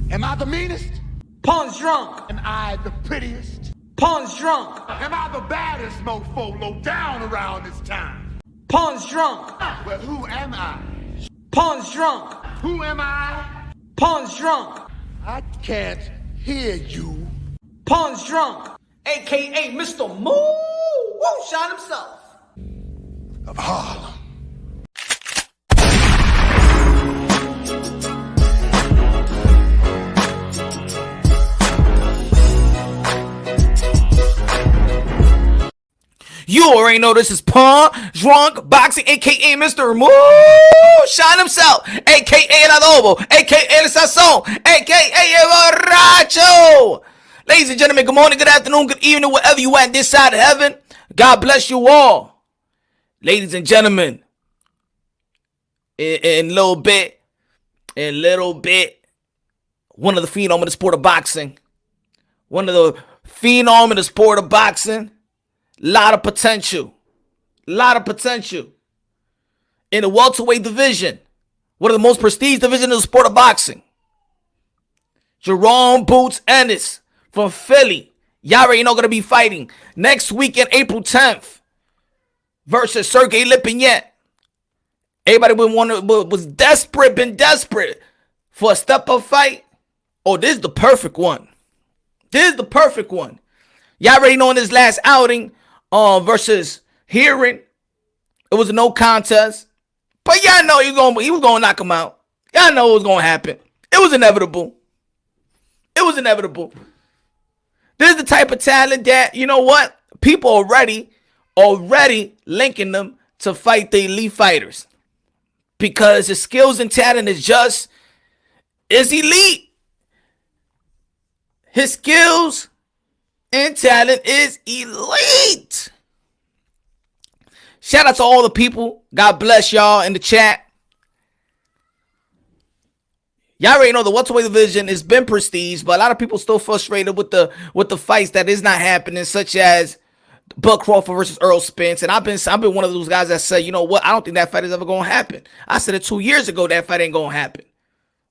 Am I the meanest? Pun's drunk. Am I the prettiest? Pun's drunk. Am I the baddest mofo low down around this town? Pun's drunk. Well, who am I? Pun's drunk. Who am I? Pun's drunk. I can't hear you. Pun's drunk. AKA Mr. Moo won't shine himself. Of Harlem. You already know this is Pun Drunk Boxing, aka Mr. Moo Shine himself, aka El Adobo, aka El Sazon, aka El Borracho. Ladies and gentlemen, good morning, good afternoon, good evening, wherever you at this side of heaven. God bless you all. Ladies and gentlemen, in a little bit, one of the phenom in the sport of boxing. Lot of potential in the welterweight division, one of the most prestigious divisions in the sport of boxing. Jaron Boots Ennis from Philly. Y'all already know going to be fighting next weekend, April 10th, versus Sergey Lipinets. Everybody been desperate for a step-up fight. Oh, this is the perfect one. Y'all already know in his last outing, versus Hearing, it was a no contest, but y'all know he was gonna knock him out. Y'all know it was gonna happen. It was inevitable. This is the type of talent that, you know what, people already linking them to fight the elite fighters because his skills and talent is elite. His skills and talent is elite. Shout out to all the people. God bless y'all in the chat. Y'all already know the welterweight division has been prestige, but a lot of people still frustrated with the fights that is not happening, such as Crawford versus Errol Spence. And I've been one of those guys that said, you know what, I don't think that fight is ever gonna happen. I said it 2 years ago that fight ain't gonna happen.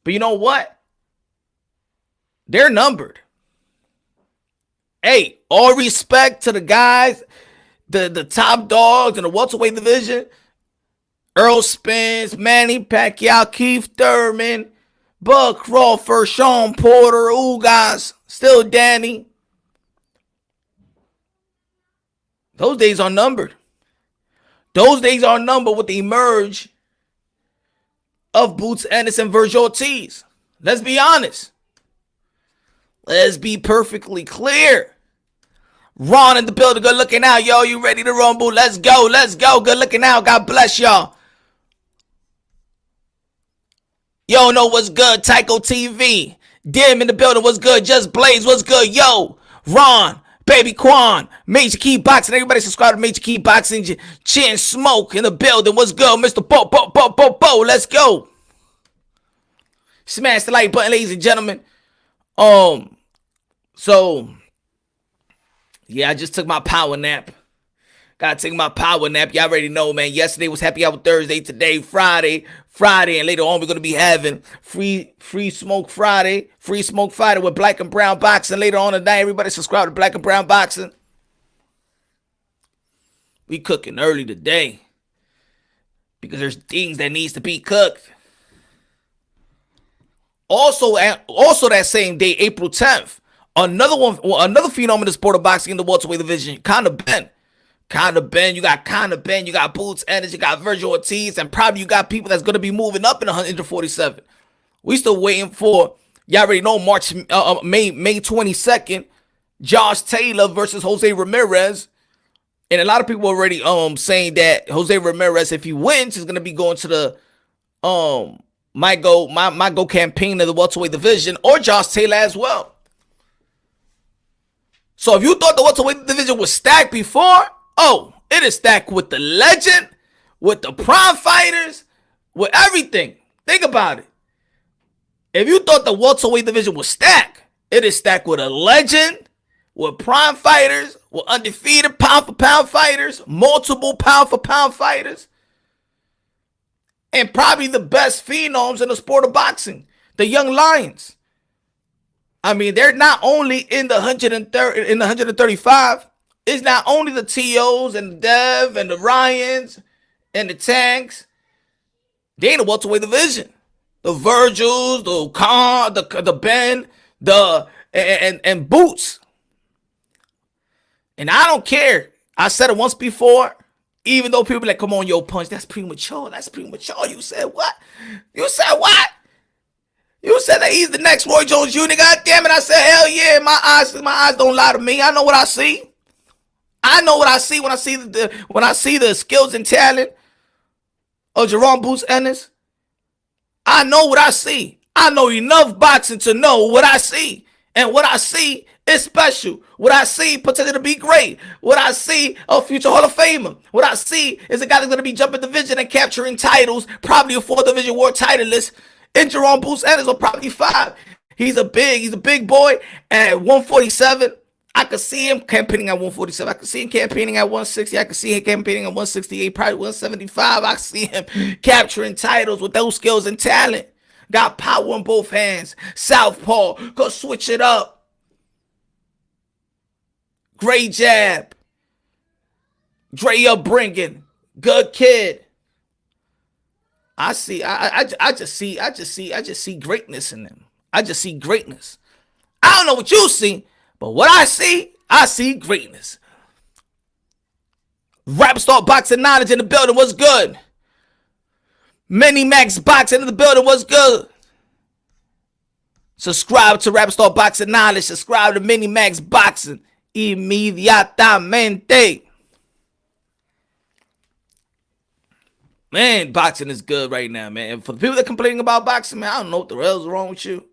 But you know what? They're numbered. Hey, all respect to the guys, the top dogs in the welterweight division. Errol Spence, Manny Pacquiao, Keith Thurman, Bud Crawford, Sean Porter, Ugas, still Danny. Those days are numbered. With the emerge of Boots Ennis and Virgil Ortiz. Let's be honest. Let's be perfectly clear. Ron in the building, good looking out, yo. You ready to rumble? Let's go. Good looking out. God bless y'all. Yo, know what's good? Tycho TV. Dim in the building, what's good? Just Blaze, what's good? Yo, Ron, Baby Quan, Major Key Boxing. Everybody subscribe to Major Key Boxing. Chin Smoke in the building, what's good? Mr. Bo. Let's go. Smash the like button, ladies and gentlemen. So, yeah, I just took my power nap. Gotta take my power nap. Y'all already know, man. Yesterday was Happy Hour Thursday. Today, Friday. And later on, we're going to be having Free Smoke Friday. Free Smoke Friday with Black and Brown Boxing. Later on tonight, everybody subscribe to Black and Brown Boxing. We cooking early today because there's things that needs to be cooked. Also that same day, April 10th, another phenom in the sport of boxing in the welterweight division, Conor Ben. You got Boots Ennis, you got Virgil Ortiz, and probably you got people that's going to be moving up in 147. We still waiting for, y'all already know, May 22nd, Josh Taylor versus Jose Ramirez. And a lot of people already saying that Jose Ramirez, if he wins, is going to be going to the my go campaign of the welterweight division, or Josh Taylor as well. So if you thought the welterweight division was stacked before, it is stacked with the legend, with the prime fighters, with everything. Think about it. If you thought the welterweight division was stacked, it is stacked with a legend, with prime fighters, with undefeated pound-for-pound fighters, multiple pound-for-pound fighters, and probably the best phenoms in the sport of boxing, the young lions. I mean, they're not only in the 130, in the 135. It's not only the TOs and the Dev and the Ryans and the Tanks. They in the welterweight division. The Virgils, the Khan, the Ben, and Boots. And I don't care. I said it once before. Even though people be like, come on, yo, Punch, that's premature. That's premature. You said what? You said what? You said that he's the next Roy Jones Jr. God damn it. I said, hell yeah. My eyes don't lie to me. I know what I see. I know what I see when I see the skills and talent of Jaron Boots Ennis. I know what I see. I know enough boxing to know what I see. And what I see is special. What I see potential to be great. What I see a future Hall of Famer. What I see is a guy that's going to be jumping division and capturing titles, probably a 4th division war titleist. And Jaron Boots Ennis, or probably 5. He's a big boy at 147. I could see him campaigning at 147. I could see him campaigning at 160. I could see him campaigning at 168, probably 175. I see him capturing titles with those skills and talent. Got power in both hands. Southpaw. Go switch it up. Great jab. Great upbringing. Good kid. I just see greatness in him. I just see greatness. I don't know what you see, but what I see greatness. Rap Star Boxing Knowledge in the building. What's good? Mini Max Boxing in the building. What's good? Subscribe to Rap Star Boxing Knowledge. Subscribe to Mini Max Boxing. Inmediatamente. Man, boxing is good right now, man. And for the people that complaining about boxing, man, I don't know what the hell's wrong with you.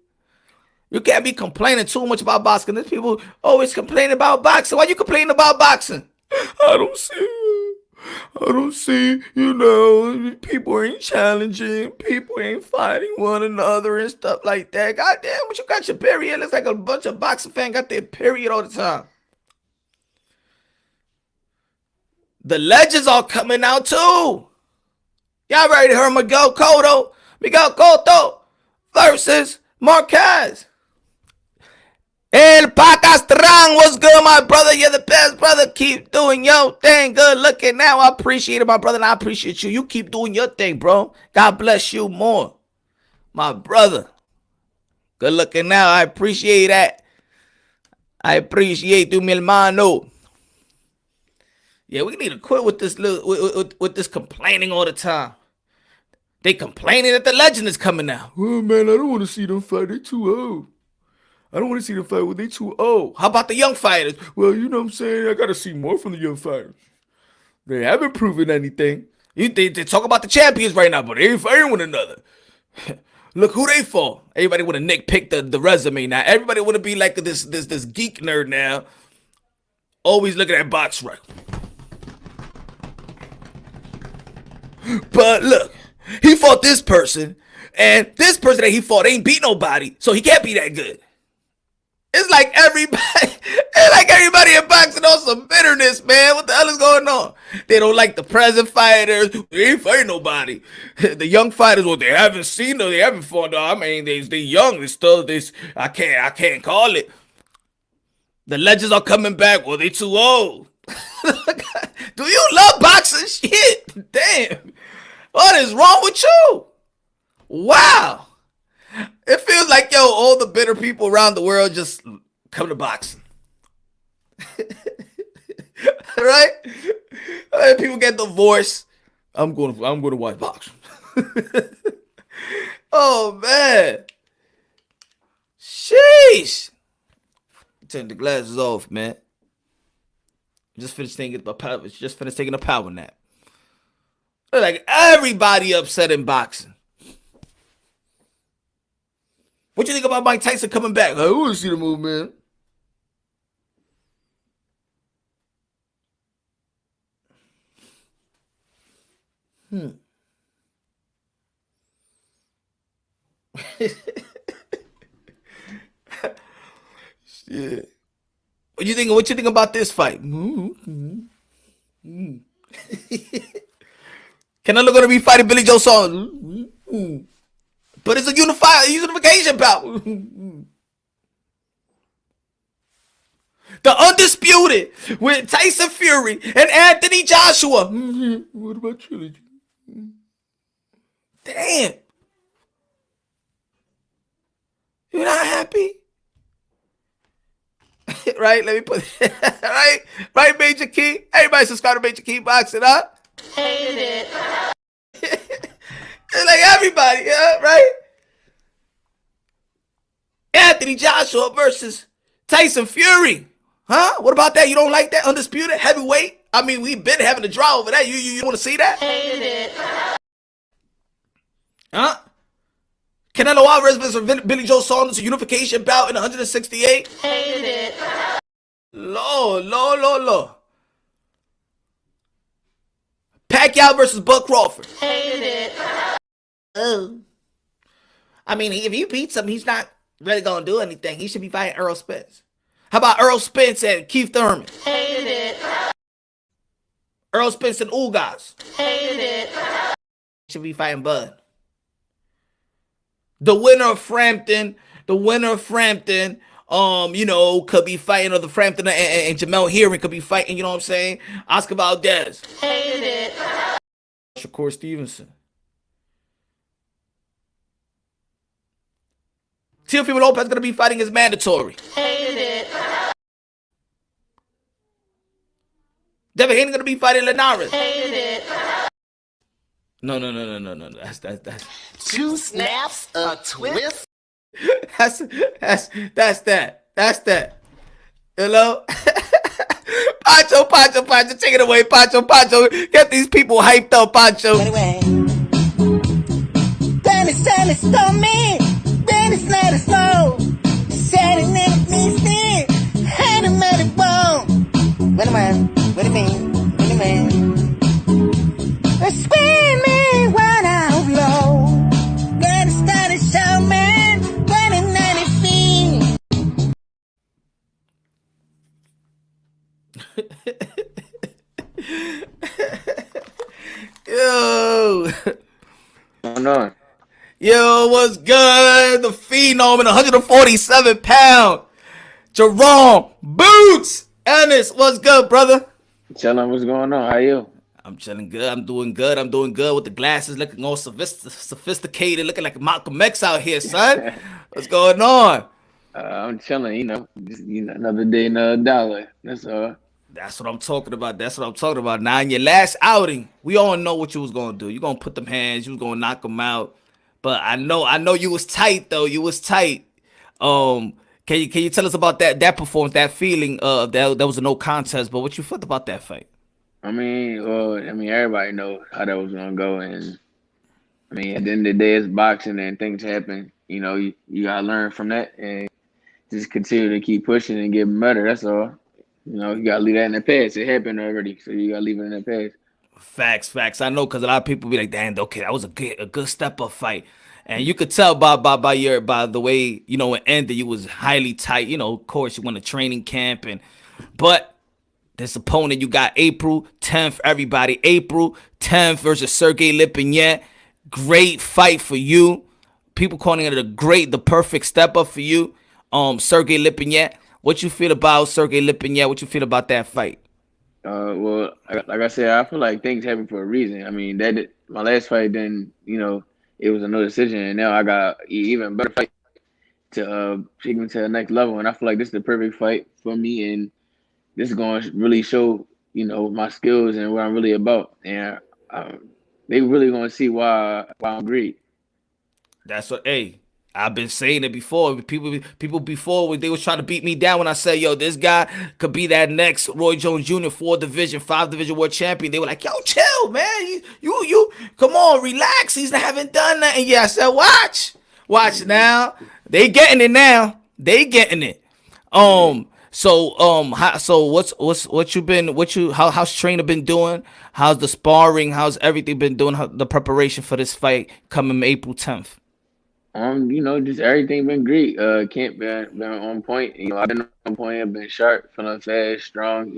You can't be complaining too much about boxing. There's people always complaining about boxing. Why you complaining about boxing? I don't see, people ain't challenging. People ain't fighting one another and stuff like that. God damn, what you got your period? It looks like a bunch of boxing fans got their period all the time. The legends are coming out too. Y'all ready to hear Miguel Cotto versus Marquez. El Pacastran, what's good, my brother? You're the best, brother. Keep doing your thing. Good looking now. I appreciate it, my brother, and I appreciate you. You keep doing your thing, bro. God bless you more, my brother. Good looking now. I appreciate that. I appreciate you, mi hermano. Yeah, we need to quit with this with this complaining all the time. They complaining that the legend is coming out. Oh, man, I don't want to see them fight. They too old. I don't want to see them fight when they too old. How about the young fighters? Well, you know what I'm saying? I got to see more from the young fighters. They haven't proven anything. They talk about the champions right now, but they ain't fighting one another. Look who they fought. Everybody want to nitpick the resume now. Everybody want to be like this geek nerd now. Always looking at box record. But look, he fought this person, and this person that he fought ain't beat nobody, so he can't be that good. It's like everybody in boxing on some bitterness, man. What the hell is going on? They don't like the present fighters. They ain't fighting nobody. The young fighters, well, they haven't seen them. They haven't fought. No, I mean, they young. They still this. I can't call it. The legends are coming back. Well, they too old. Do you love boxing? Shit, damn. What is wrong with you? Wow. It feels like, all the bitter people around the world just come to boxing. Right? People get divorced. I'm going to watch boxing. Oh, man. Sheesh. Turn the glasses off, man. Just finished taking a power nap. Like everybody upset in boxing. What you think about Mike Tyson coming back? I want to see the move, man. Shit. What you think about this fight? Canelo gonna be fighting Billy Joe Saunders. But it's a unification bout. The Undisputed with Tyson Fury and Anthony Joshua. What about trilogy? Damn. You're not happy? Right? Let me put it. Right, Major Key? Everybody subscribe to Major Key Boxing, huh? Hated it. Like everybody, yeah, right? Anthony Joshua versus Tyson Fury. Huh? What about that? You don't like that? Undisputed heavyweight? I mean, we've been having a draw over that. You want to see that? Hated it. Huh? Canelo Alvarez versus Billy Joe Saunders, a unification bout in 168. Hated it. Lord. Pacquiao versus Bud Crawford. Hated it. Oh. I mean, if he beats him, he's not really going to do anything. He should be fighting Errol Spence. How about Errol Spence and Keith Thurman? Hated it. Errol Spence and Ugas. Hated it. Should be fighting Bud. The winner of Frampton, could be fighting, or the Frampton and Jamel Herring could be fighting, you know what I'm saying? Oscar Valdez. Hated it. Shakur Stevenson. Teofimo Lopez going to be fighting as mandatory. Hated it. Devin Haney going to be fighting Linares. Hated it. No. That's 2 snaps, a twist. That's that. You know? Pancho, take it away, Pancho. Get these people hyped up, Pancho. Anyway. Dennis, don't me. Dennis, let us know. Setting it, me, had a medic bone. Wait a minute. Screaming right out low. Gonna start a show, man. Running 90 feet. Yo. What's on? Yo, what's good? The Phenom in 147-pound. Jaron Boots. Ennis, what's good, brother? Chillin', what's going on? How you? I'm chilling good. I'm doing good with the glasses, looking all sophisticated, looking like Malcolm X out here, son. What's going on? I'm chilling, just, another day, another dollar. That's all. That's what I'm talking about. Now, in your last outing, we all know what you was going to do. You're going to put them hands. You was going to knock them out. But I know you was tight, though. You was tight. Can you tell us about that performance, that feeling that was a no contest, but what you felt about that fight? I mean, everybody knows how that was gonna go, and at the end of the day, it's boxing, and things happen. You gotta learn from that, and just continue to keep pushing and get better. That's all. You gotta leave that in the past. It happened already, so you gotta leave it in the past. Facts. I know, because a lot of people be like, "Damn, okay, that was a good step up fight," and you could tell by the way it ended. You was highly tight. Of course, you went to training camp, but this opponent you got April 10th. Everybody, April 10th versus Sergey Lipinets. Great fight for you. People calling it the perfect step up for you. Sergey Lipinets. What you feel about Sergey Lipinets? What you feel about that fight? Well, like I said, I feel like things happen for a reason. I mean, my last fight, then it was a no decision, and now I got an even better fight to take me to the next level. And I feel like this is the perfect fight for me, and this is going to really show my skills and what I'm really about. And they really going to see why I'm great. That's what. Hey, I've been saying it before. People before, when they was trying to beat me down when I said, yo, this guy could be that next Roy Jones Jr. 5 division world champion. They were like, yo, chill, man. You come on, relax. He's haven't done that. And yeah, I said, watch now. They getting it now. How's trainer been doing? How's the sparring? How's everything been doing? The preparation for this fight coming April 10th? Just everything been great. Camp been on point. I've been on point. I've been sharp, feeling fast, strong.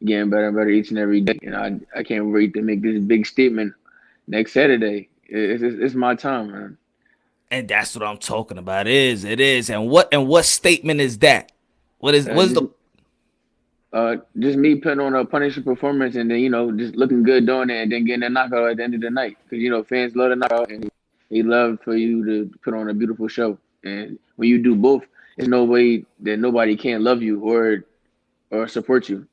Getting better and better each and every day. And I can't wait to make this big statement next Saturday. It's my time, man. And that's what I'm talking about. It is. And what statement is that? What is the? Just me putting on a punishing performance and then just looking good doing it and then getting a knockout at the end of the night because fans love the knockout and they love for you to put on a beautiful show. And when you do both, there's no way that nobody can love you or support you.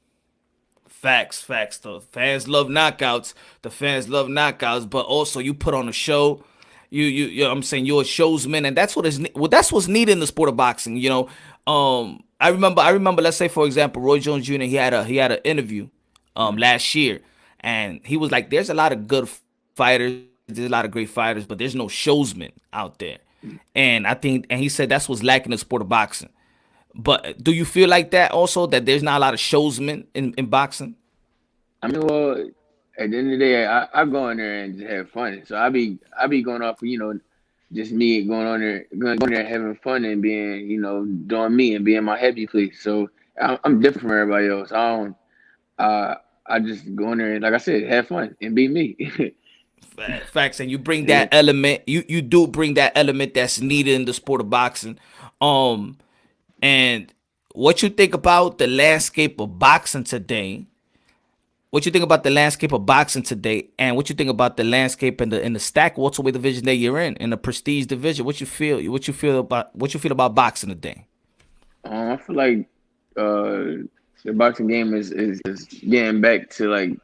Facts. The fans love knockouts. The fans love knockouts, but also you put on a show. I'm saying you're a showsman, and that's what's needed in the sport of boxing. I remember. Let's say for example, Roy Jones Jr. He had an interview, last year, and he was like, "There's a lot of good fighters. There's a lot of great fighters, but there's no showsmen out there." And he said that's what's lacking in the sport of boxing. But do you feel like that also, that there's not a lot of showsmen in boxing? I mean, well, at the end of the day, I go in there and just have fun. So I be going off, just me going there and having fun and being, doing me and being my happy place. So I'm different from everybody else. I just go in there and, like I said, have fun and be me. Facts, and you bring Yeah. that element. You do bring that element that's needed in the sport of boxing. Um, and what you think about the landscape of boxing today? What you think about the landscape of boxing today, and what you think about the landscape in the stack welterweight division that you're in the prestige division? What you feel about boxing today? I feel like the boxing game is getting back to like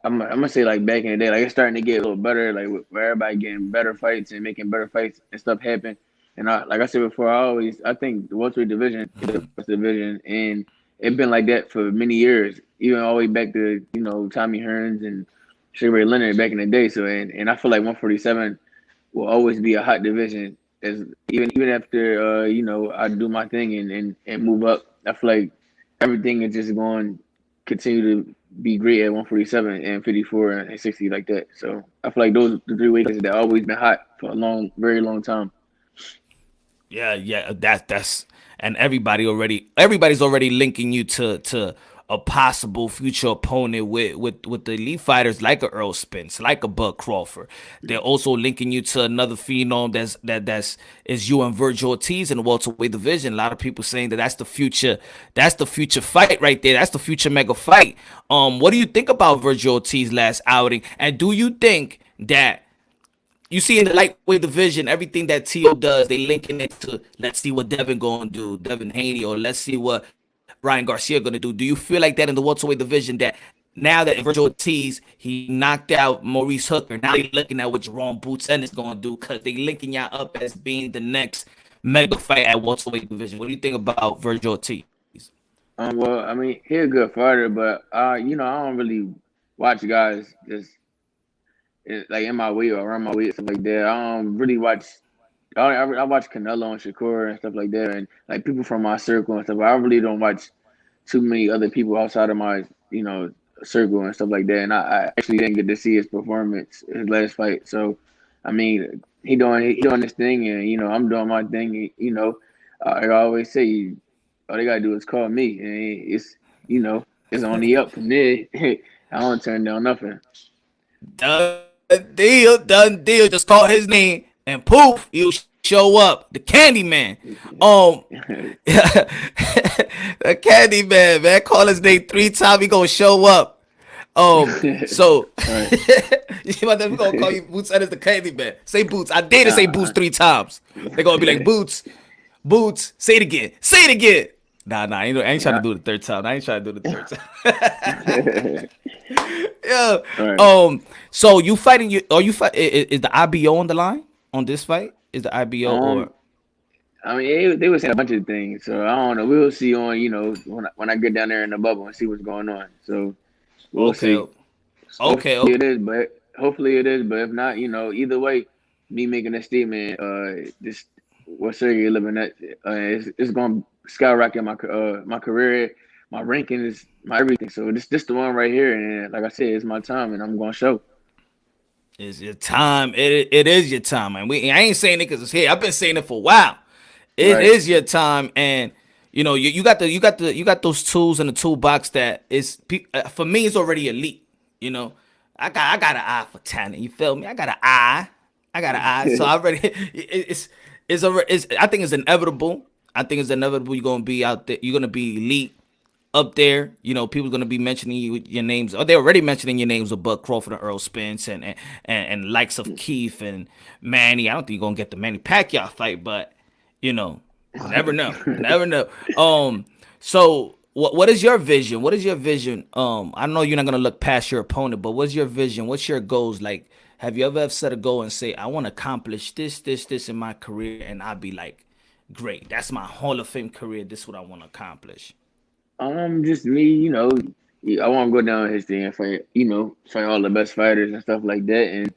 I'm gonna say like back in the day, like it's starting to get a little better, like where everybody getting better fights and making better fights and stuff happen. And like I said before, I think the welterweight division is the best division, and it's been like that for many years, even all the way back to Tommy Hearns and Sugar Ray Leonard back in the day. So and I feel like 147 will always be a hot division, as even after I do my thing and move up. I feel like everything is just going to continue to be great at 147 and 54 and 60 like that. So I feel like those are the three weight classes that always been hot for a very long time. Yeah. That's and everybody's already linking you to a possible future opponent with the elite fighters like a Earl Spence, like a Bud Crawford. They're also linking you to another phenom that's is you and Virgil Ortiz in the welterweight division. A lot of people saying that's the future. That's the future fight right there. That's the future mega fight. What do you think about Virgil Ortiz last outing? And do you think that you see in the lightweight division, everything that T.O. does, they linking it to, let's see what Devin gonna do, Devin Haney, or let's see what Ryan Garcia gonna do. Do you feel like that in the welterweight division, that now that Virgil Ortiz, he knocked out Maurice Hooker, now they looking at what Jaron Boots Ennis gonna do, because they linking y'all up as being the next mega fight at welterweight division? What do you think about Virgil Ortiz? Well, I mean, he's a good fighter, but I don't really watch guys just like in my weight or around my weight and stuff like that. I don't really watch. I watch Canelo and Shakur and stuff like that, and like people from my circle and stuff. I really don't watch too many other people outside of my circle and stuff like that. And I actually didn't get to see his performance his last fight. So, I mean, he doing this thing, and I'm doing my thing. Like I always say, all they gotta do is call me, and it's on the up from there. I don't turn down nothing. Done done deal. Just call his name and poof, he'll show up. The Candyman. The Candyman, man. Call his name 3 times, he gonna show up. So we're gonna call you Boots Ennis the Candyman. Say Boots. I dare to say Boots 3 times. They're gonna be like, Boots, say it again. Say it again. Nah, I ain't trying to do it the third time. Yeah. Right. So you fighting? Is the IBO on the line on this fight? Is the IBO or? I mean, they were saying a bunch of things, so I don't know. We'll see on when I get down there in the bubble and see what's going on. So we'll see. Okay. Hopefully it is, but if not, either way, me making a statement, this what Sergey living at, it's going to skyrocket my career, my ranking is my everything. So this the one right here, and like I said, it's my time, and I'm going to show. It's your time. It is your time, man. I ain't saying it because it's here. I've been saying it for a while. It is your time, and you got those tools in the toolbox that is for me. It's already elite. I got an eye for talent. You feel me? I got an eye. So I already I think it's inevitable. You're gonna be out there. You're gonna be elite. up there. You know, people gonna be mentioning your names. Or they're already mentioning your names with Buck Crawford and Earl Spence and likes of Keith and Manny. I don't think you're gonna get the Manny Pacquiao fight, but you know, you never know. You never know. So what is your vision? What is your vision? I know you're not gonna look past your opponent, but what's your vision? What's your goals? Like, have you ever set a goal and say, I want to accomplish this in my career, and I'd be like, great, that's my Hall of Fame career. This is what I want to accomplish. Just me, you know, I want to go down history and fight, you know, fight all the best fighters and stuff like that,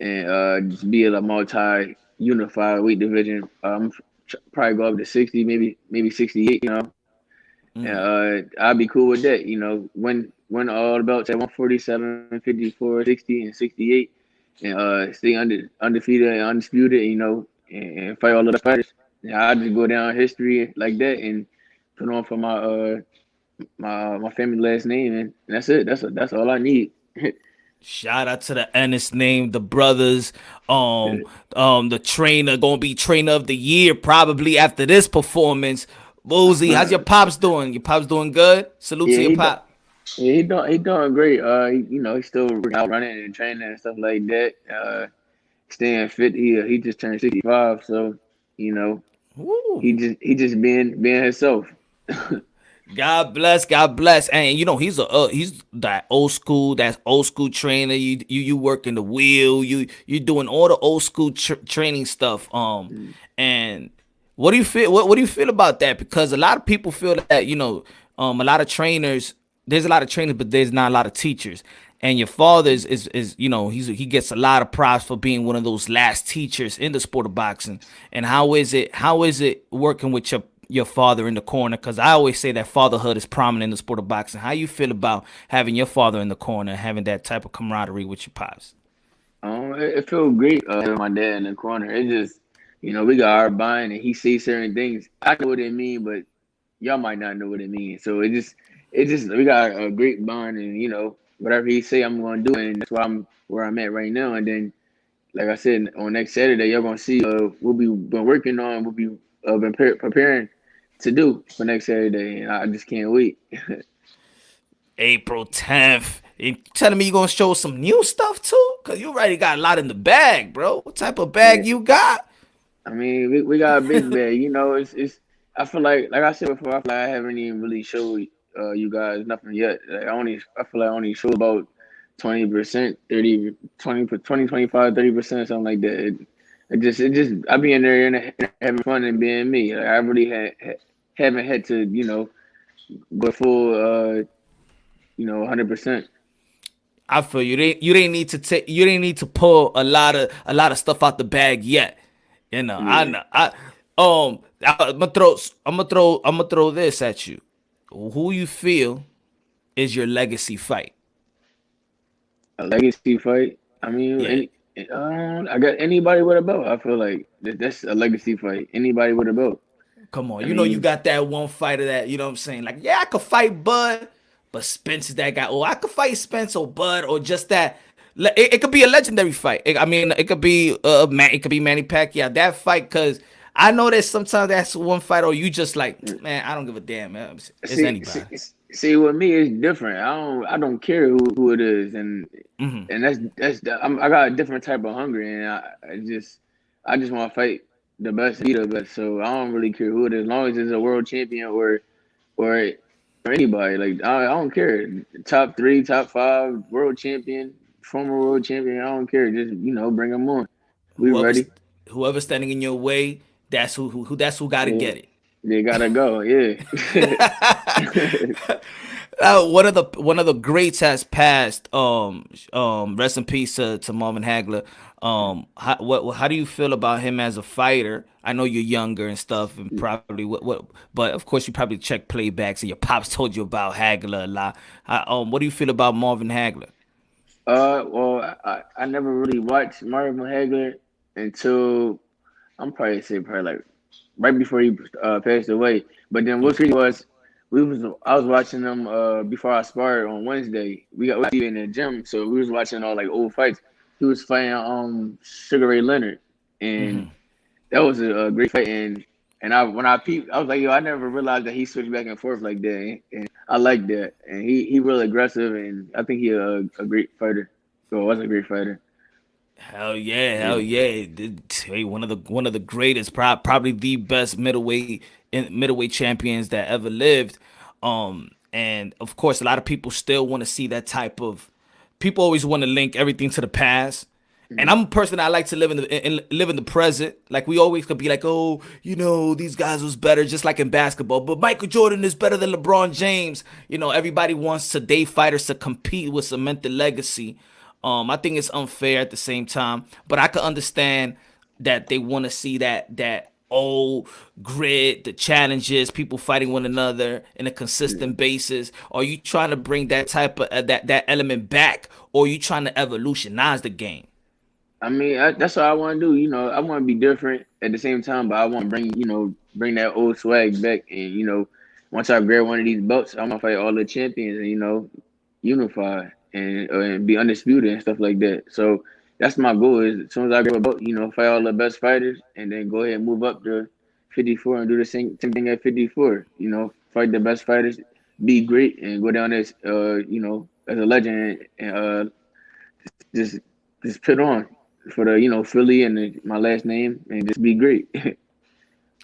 and just be a multi unified weight division. Probably go up to 60, maybe 68, you know. I'd be cool with that, you know. Win all the belts at 147, 54, 60, and 68, and stay undefeated and undisputed, you know, and fight all of the fighters. Yeah, I just go down history like that and put on for my family last name, and that's it. That's all I need. Shout out to the Ennis name, the brothers, the trainer gonna be trainer of the year probably after this performance. Boozy, how's your pops doing? Your pops doing good? Salute Yeah, to your pop. Yeah, he doing great. You know, he's still out running and training and stuff like that. Staying fit. He just turned 65, so you know, Woo. he just being himself. God bless, God bless. And you know he's that old school trainer. You working the wheel. You doing all the old school training stuff. And what do you feel? What do you feel about that? Because a lot of people feel that a lot of trainers. There's a lot of trainers, but there's not a lot of teachers. And your father is he gets a lot of props for being one of those last teachers in the sport of boxing. And how is it working with your father in the corner? Because I always say that fatherhood is prominent in the sport of boxing. How you feel about having your father in the corner, having that type of camaraderie with your pops? It feels great having my dad in the corner. It just, you know, we got our bond, and he sees certain things. I know what it mean, but y'all might not know what it means. So it just we got a great bond, and you know, whatever he say, I'm gonna do it, and that's why I'm where I'm at right now. And then, like I said, on next Saturday, y'all gonna see what we been working on, what we been preparing to do for next Saturday, and I just can't wait. April 10th. You telling me you gonna show some new stuff too? Cause you already got a lot in the bag, bro. What type of bag you got? I mean, we got a big bag. You know, it's. I feel like I said before, I feel like I haven't even really showed you guys nothing yet. Like I feel like I only showed about 20%, 30, 20, 20, 25, 30%, something like that. It just, I be in there and having fun and being me. Like, I really haven't had to, you know, go full, 100%. I feel you didn't need to pull a lot of stuff out the bag yet. You know, yeah. I'm gonna throw this at you. Who you feel is your legacy fight? A legacy fight? I mean, yeah. I got anybody with a belt. I feel like that's a legacy fight. Anybody with a belt. Come on, know you got that one fighter that, you know what I'm saying? Like, yeah, I could fight Bud, but Spence is that guy. Oh, I could fight Spence or Bud, or just that. It could be a legendary fight. It could be Manny Pacquiao. That fight, because I know that sometimes that's one fight, or you just like, man, I don't give a damn, man. It's anybody. See, with me, it's different. I don't care who it is, and I got a different type of hunger, and I just want to fight the best, be the best. So I don't really care who it is, as long as it's a world champion or anybody. Like I don't care. Top 3, top 5, world champion, former world champion. I don't care. Just bring them on. We ready. Whoever's standing in your way, that's who got to get it. They gotta go, yeah. One of the greats has passed. Rest in peace to Marvin Hagler. How do you feel about him as a fighter? I know you're younger and stuff, and probably but of course you probably check playbacks, and your pops told you about Hagler a lot. What do you feel about Marvin Hagler? Well, I never really watched Marvin Hagler until probably like right before he passed away. But then what's really was I was watching them before I sparred on Wednesday. We got in the gym, so we was watching all like old fights. He was fighting Sugar Ray Leonard, and that was a great fight. And And when I peeped, I was like, yo, I never realized that he switched back and forth like that, and I like that. And he really aggressive, and I think he a great fighter. So was a great fighter. Hell yeah, Yeah. hell yeah! Hey, one of the greatest, probably the best middleweight champions that ever lived. And of course, a lot of people still want to see that type of. People always want to link everything to the past. And I'm a person that I like to live live in the present. Like we always could be like, oh, these guys was better, just like in basketball. But Michael Jordan is better than LeBron James. Everybody wants today fighters to compete with cement the legacy. I think it's unfair at the same time, but I can understand that they want to see that old grit, the challenges, people fighting one another in a consistent basis. Are you trying to bring that type of that element back, or are you trying to evolutionize the game? I mean, that's what I want to do. I want to be different at the same time, but I want to bring that old swag back. And once I grab one of these belts, I'm gonna fight all the champions and unify and be undisputed and stuff like that. So that's my goal. Is as soon as I grab a belt, fight all the best fighters, and then go ahead and move up to 54 and do the same thing at 54. Fight the best fighters, be great, and go down as as a legend, and just put on for the Philly and my last name, and just be great.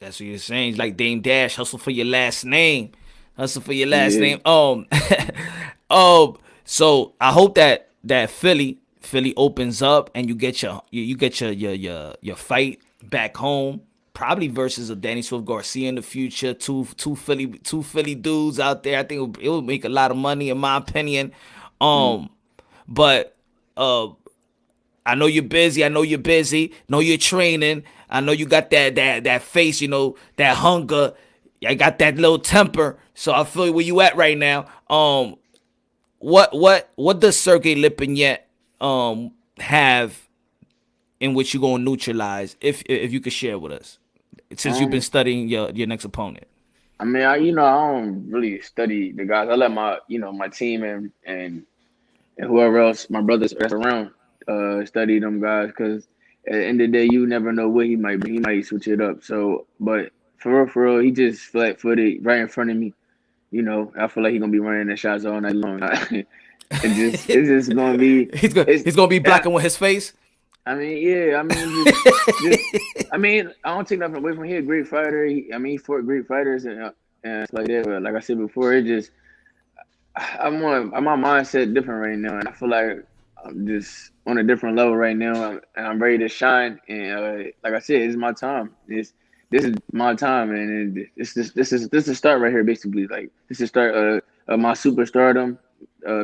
That's what you're saying. It's like Dame Dash, hustle for your last name. Hustle for your last Yeah. name. So I hope that Philly opens up and you get your fight back home, probably versus a Danny Swift Garcia in the future. Two Philly dudes out there. I think it would make a lot of money in my opinion. But I know you're busy. I know you're training. I know you got that face, that hunger. I got that little temper. So I feel where you at right now. What does Sergey Lipinets have in which you're gonna neutralize? If you could share with us, since you've been studying your next opponent. I mean, I don't really study the guys. I let my team and whoever else, my brothers that's around, study them guys, because at the end of the day, you never know what he might be. He might switch it up. So, but for real, he just flat-footed right in front of me. I feel like he's gonna be running the shots all night long. It's just gonna be. He's gonna be blocking with his face. I mean, yeah. I mean, I mean, I don't take nothing away from him. He's a great fighter. He fought great fighters and stuff like that. But like I said before, my mindset different right now, and I feel like I'm just on a different level right now, and I'm ready to shine. And like I said, it's my time. This is my time, and this is the start right here. Basically, like this is the start of my superstardom,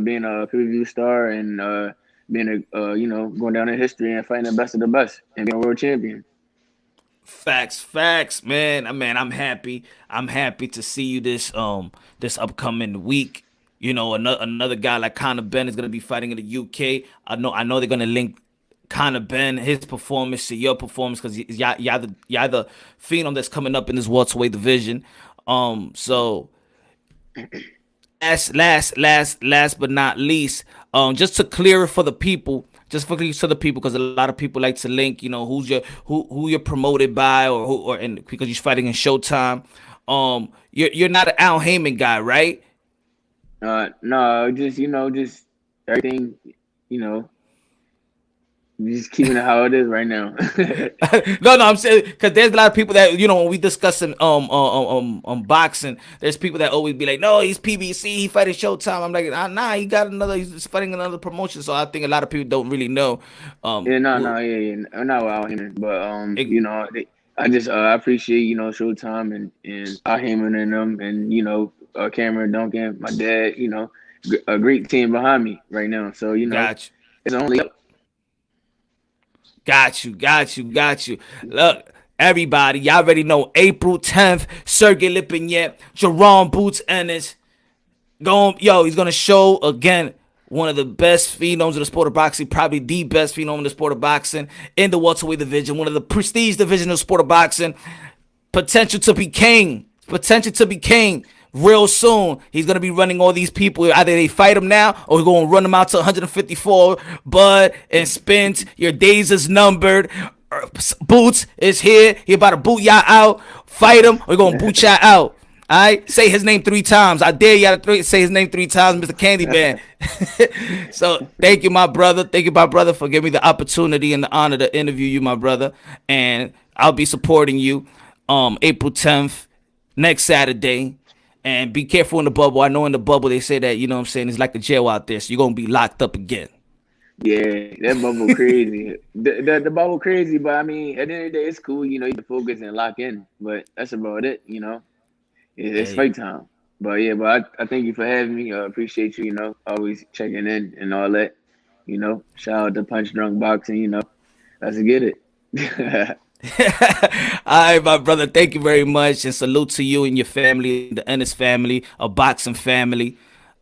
being a pay-per-view star, and being going down in history and fighting the best of the best and being a world champion. Facts, man. I'm happy. I'm happy to see you this upcoming week. Another guy like Conor Benn is gonna be fighting in the UK. I know they're gonna link Conor Benn, his performance to your performance, because y'all the phenom that's coming up in this welterweight division. So last but not least, just to clear it for the people, because a lot of people like to link, who you're promoted by, and because you're fighting in Showtime. You're not an Al Heyman guy, right? No, just everything, just keeping it how it is right now. No, I'm saying because there's a lot of people that when we discussing boxing, there's people that always be like, no, he's PBC, he fighting Showtime. I'm like, nah, he's fighting another promotion. So I think a lot of people don't really know. I'm not out here, but I appreciate Showtime and Al Heyman and them, and Cameron Duncan, my dad, a great team behind me right now. So Gotcha. It's only up. Got you. Look, everybody, y'all already know April 10th, Sergey Lipinets, Jaron Boots Ennis. He's gonna show again one of the best phenoms of the sport of boxing, probably the best phenom in the sport of boxing in the welterweight division, one of the prestige division of the sport of boxing. Potential to be king. Real soon, he's going to be running all these people. Either they fight him now or he's going to run them out to 154. Bud and Spence, your days is numbered. Boots is here. He about to boot y'all out. Fight him. We're gonna boot y'all out. All right, say his name 3 times. I dare y'all to say his name 3 times, Mr. Candyman. So thank you, my brother. Thank you, my brother, for giving me the opportunity and the honor to interview you, my brother. And I'll be supporting you April 10th, next Saturday. And be careful in the bubble. I know in the bubble they say that, you know what I'm saying, it's like a jail out there, so you're going to be locked up again. Yeah, that bubble crazy. The bubble crazy, but I mean, at the end of the day, it's cool. You know, you can focus and lock in, but that's about it, you know. It's fight time. But yeah, I thank you for having me. I appreciate you, you know, always checking in and all that. You know, shout out to Punch Drunk Boxing, you know. Let's get it. All right, my brother. Thank you very much. And salute to you and your family, the Ennis family, a boxing family.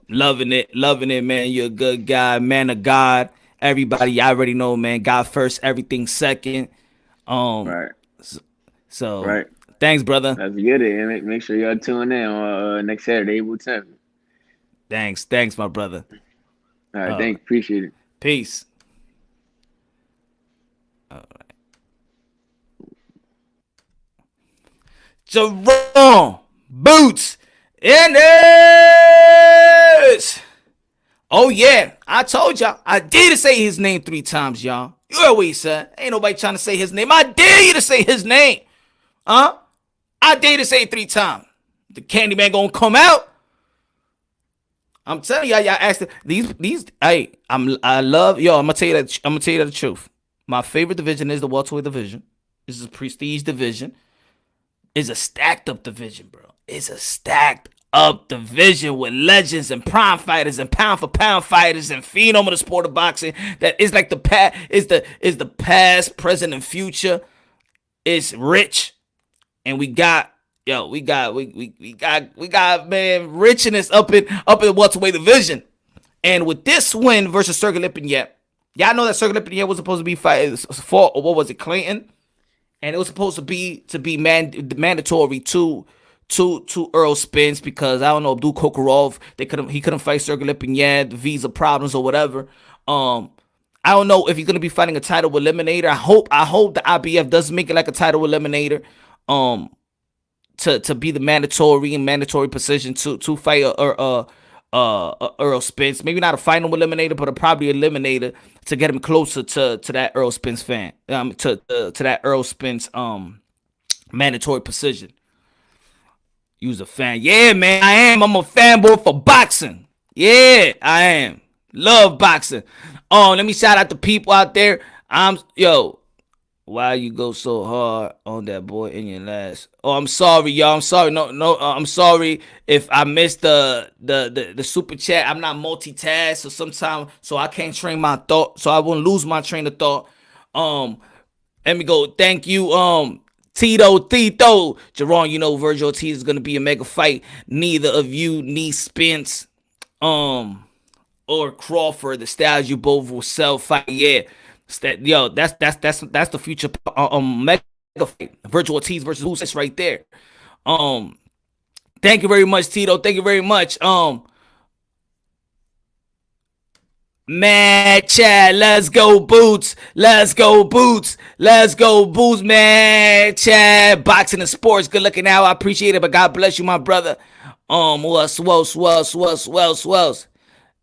Loving it, man. You're a good guy, man of God. Everybody, you already know, man. God first, everything second. Right. So right. Thanks, brother. Let's get it. And make sure y'all tune in on next Saturday, April 10th. Thanks, my brother. All right, thanks. Appreciate it. Peace. All right. Jaron Boots Ennis. Oh yeah, I told y'all. I did say his name 3 times, y'all. You heard what he said. Ain't nobody trying to say his name. I dare you to say his name. I dare you to say it 3 times. The Candyman gonna come out. I'm telling y'all asked these. Hey, I love yo. I'm gonna tell you the truth. My favorite division is the welterweight division. This is a prestige division. It's a stacked up division, bro. It's a stacked up division with legends and prime fighters and pound for pound fighters and phenom of the sport of boxing. That is like the past. Is the past, present, and future. It's rich, and we got man richness up in the welterweight division. And with this win versus Sergey Lipinets, y'all know that Sergey Lipinets was supposed to be fighting for, or what was it, Clayton? And it was supposed to be mandatory to Errol Spence, because I don't know, Abdul Kokorov, he couldn't fight Sergey Lipinets, the visa problems or whatever. I don't know if he's gonna be fighting a title eliminator. I hope the IBF does make it like a title eliminator. To be the mandatory position to fight Errol Spence. Maybe not a final eliminator, but probably eliminator to get him closer to that Errol Spence fan. To that Errol Spence mandatory position. You was a fan. Yeah, man, I am. I'm a fanboy for boxing. Yeah, I am. Love boxing. Let me shout out the people out there. Why you go so hard on that boy in your last? Oh, I'm sorry, y'all. I'm sorry. No. I'm sorry if I missed the super chat. I'm not multitask, so I can't train my thought, so I won't lose my train of thought. Let me go. Thank you, Tito, Jaron. You know Virgil Ortiz is gonna be a mega fight. Neither of you need Spence, or Crawford. The styles you both will sell fight. Yeah. That's the future mega fight. Virgil Ortiz versus Usyk right there. Thank you very much, Tito. Thank you very much. Man, Chad, let's go Boots. Let's go Boots. Man, Chad. Boxing and sports. Good looking out. I appreciate it, but God bless you, my brother. Swells.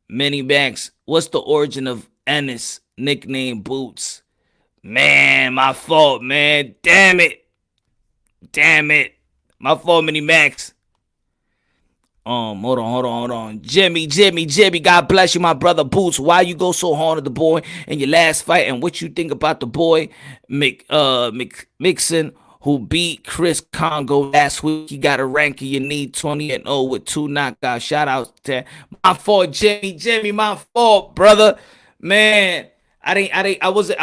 Many Banks. What's the origin of Ennis? Nickname Boots. Man, my fault, man. Damn it. My fault, Mini Max. Hold on. Jimmy. God bless you, my brother Boots. Why you go so hard at the boy in your last fight, and what you think about the boy Mixon, who beat Chris Congo last week? You got a ranking. You need 20-0 with 2 knockouts. Shout out to my fault, Jimmy. My fault, brother. Man. I wasn't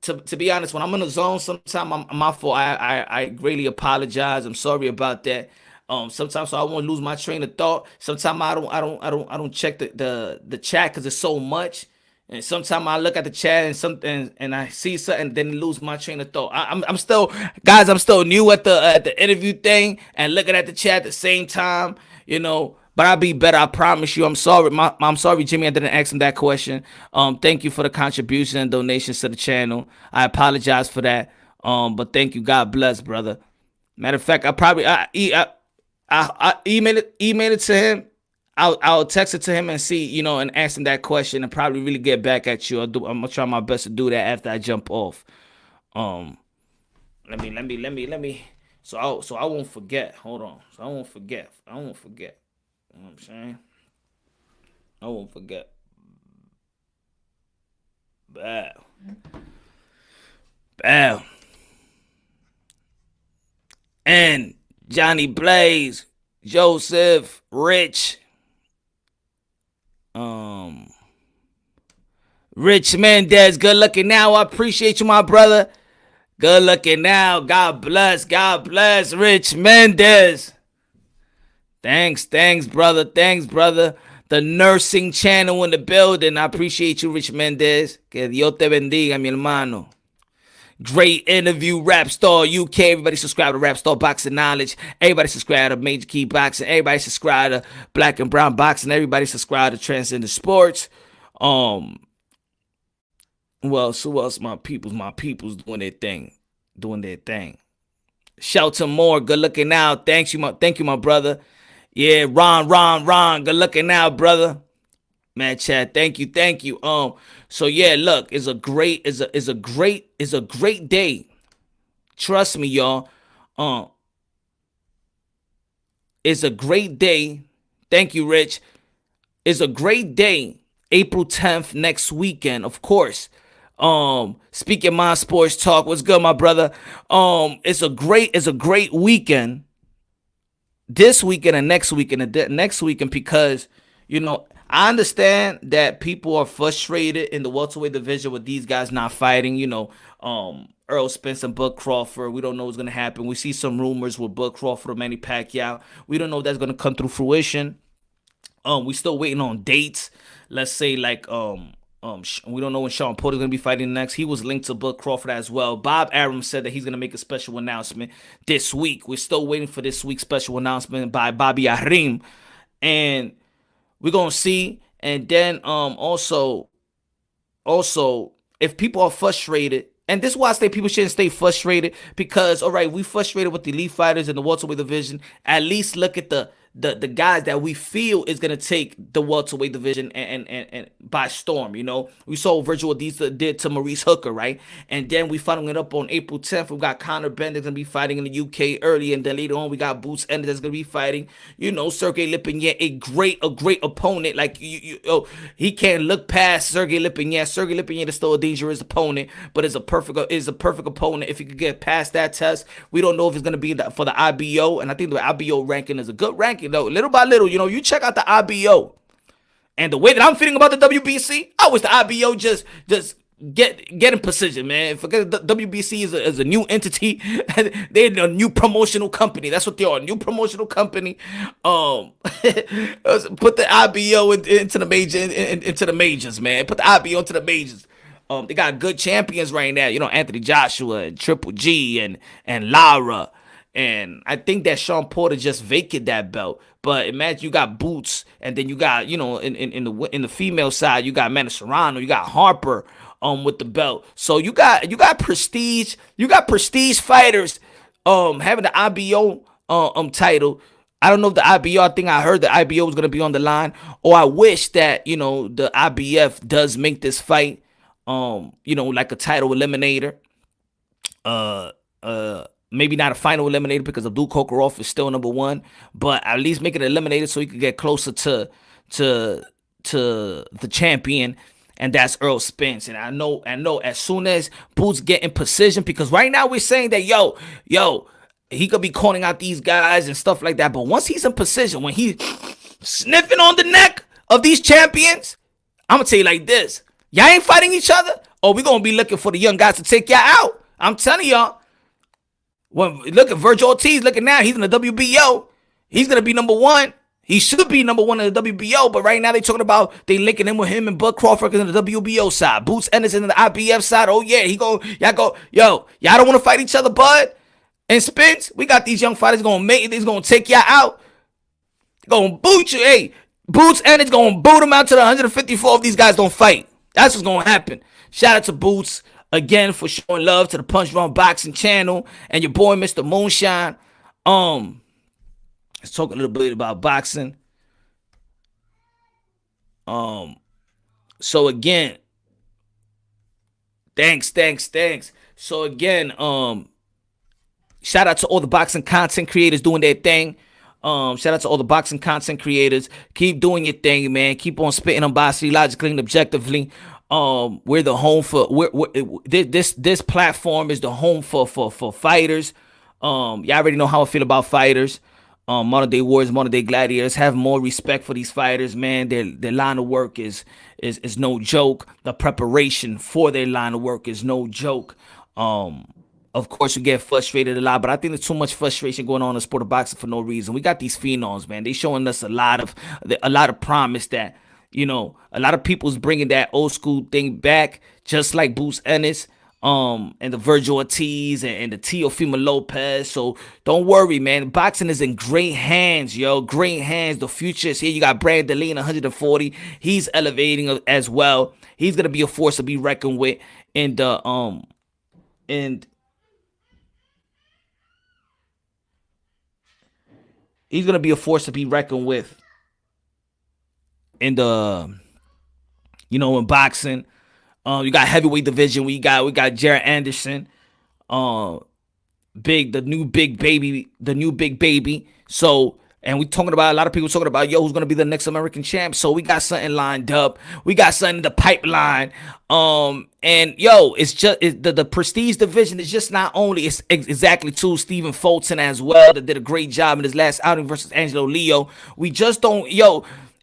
to be honest, when I'm in the zone sometimes I'm my fault. I greatly apologize. I'm sorry about that. Sometimes so I won't lose my train of thought. Sometimes I don't check the chat because it's so much. And sometimes I look at the chat and I see something, then lose my train of thought. I'm still new at the interview thing and looking at the chat at the same time, you know. But I'll be better, I promise you. I'm sorry, I'm sorry, Jimmy, I didn't ask him that question. Thank you for the contribution and donations to the channel. I apologize for that. But thank you. God bless, brother. Matter of fact, I email it to him. I'll text it to him and see, you know, and ask him that question and probably really get back at you. I'm gonna try my best to do that after I jump off. Let me. So I won't forget. Hold on. So I won't forget. You know what I'm saying? I won't forget. Bam. And Johnny Blaze, Joseph, Rich. Rich Mendez, good looking now. I appreciate you, my brother. Good looking now. God bless, Rich Mendez. Thanks, brother. The nursing channel in the building. I appreciate you, Rich Mendez. Que Dios te bendiga, mi hermano. Great interview, Rap Star UK. Everybody subscribe to Rap Star Boxing Knowledge. Everybody subscribe to Major Key Boxing. Everybody subscribe to Black and Brown Boxing. Everybody subscribe to Transcendent Sports. Well, so else my people's doing their thing. Shelton Moore, good looking now. Thank you, my brother. Yeah, Ron, good looking now, brother. Man, Chad, thank you. So yeah, look, it's a great day. Trust me, y'all. It's a great day. Thank you, Rich. It's a great day. April 10th, next weekend, of course. Speaking My Sports Talk. What's good, my brother? It's a great weekend. This weekend and next weekend, because, you know, I understand that people are frustrated in the welterweight division with these guys not fighting. You know, Errol, Spence, and Bud Crawford. We don't know what's going to happen. We see some rumors with Bud Crawford or Manny Pacquiao. We don't know if that's going to come through fruition. We still waiting on dates. Let's say like we don't know when Sean Porter's going to be fighting next. He was linked to Bud Crawford as well. Bob Arum said that he's going to make a special announcement this week. We're still waiting for this week's special announcement by Bobby Arim. And we're going to see. And then also, if people are frustrated, and this is why I say people shouldn't stay frustrated, because, all right, we frustrated with the elite fighters in the welterweight division. At least look at the guys that we feel is going to take the welterweight division and by storm. You know, we saw what Virgil Ortiz did to Maurice Hooker, right? And then we following it up on April 10th. We got Conor Benn that's going to be fighting in the UK early, and then later on we got Boots Ennis that's going to be fighting, you know, Sergey Lipinets, a great opponent. Like, he can't look past Sergey Lipinets. Sergey Lipinets is still a dangerous opponent, but is a perfect opponent if he could get past that test. We don't know if it's going to be for the IBO, and I think the IBO ranking is a good ranking, though. Little by little, you know, you check out the IBO, and the way that I'm feeling about the WBC, I wish the IBO just get in position, man. Forget the WBC is a new entity. They're a new promotional company. That's what they are, a new promotional company. Put the IBO into the majors, man. Put the IBO into the majors. They got good champions right now. You know, Anthony Joshua and Triple G and Lara. And I think that Sean Porter just vacated that belt. But imagine you got Boots, and then you got, you know, in the female side, you got Amanda Serrano, you got Harper with the belt. So you got prestige fighters having the IBO title. I don't know if the IBO, I think I heard the IBO was gonna be on the line, or I wish that, you know, the IBF does make this fight you know, like a title eliminator. Maybe not a final eliminator because Abdul Kokorov is still number one, but at least make it eliminated so he could get closer to the champion, and that's Errol Spence. And I know as soon as Boots get in position, because right now we're saying that yo, he could be calling out these guys and stuff like that, but once he's in position, when he's sniffing on the neck of these champions, I'm gonna tell you like this: y'all ain't fighting each other, or we're gonna be looking for the young guys to take y'all out. I'm telling y'all. When look at Virgil Ortiz, look at now, he's in the WBO. He's gonna be number one. He should be number one in the WBO, but right now they talking about they linking him with him and Bud Crawford in the WBO side. Boots Ennis in the IBF side. Oh yeah, y'all don't want to fight each other, Bud and Spence. We got these young fighters gonna make it. They's gonna take y'all out. Gonna boot you. Hey, Boots Ennis gonna boot them out to the 154 if these guys don't fight. That's what's gonna happen. Shout out to Boots. again for showing love to the Punch Drunk Boxing channel and your boy Mr. Moonshine. Let's talk a little bit about boxing. So again, thanks. So again, shout out to all the boxing content creators doing their thing. Shout out to all the boxing content creators. Keep doing your thing, man. Keep on spitting on boxing logically and objectively. We're the home for this platform is the home for fighters. Y'all already know how I feel about fighters. Modern day warriors, modern day gladiators. Have more respect for these fighters, man. Their line of work is no joke. The preparation for their line of work is no joke. Of course, we get frustrated a lot, but I think there's too much frustration going on in the sport of boxing for no reason. We got these phenoms, man. They showing us a lot of promise that, you know, a lot of people's bringing that old school thing back, just like Boots Ennis, and the Virgil Ortiz and the Teofimo Lopez. So don't worry, man. Boxing is in great hands, yo. Great hands. The future is here. You got Brandon Lee in 140. He's elevating as well. He's gonna be a force to be reckoned with in the He's gonna be a force to be reckoned with in the, you know, in boxing. You got heavyweight division. We got Jaron Anderson, the new big baby. So, and we talking about, a lot of people talking about, who's gonna be the next American champ. So we got something lined up. We got something in the pipeline. And it's just the prestige division is just not only, it's exactly to Stephen Fulton as well, that did a great job in his last outing versus Angelo Leo. We just don't,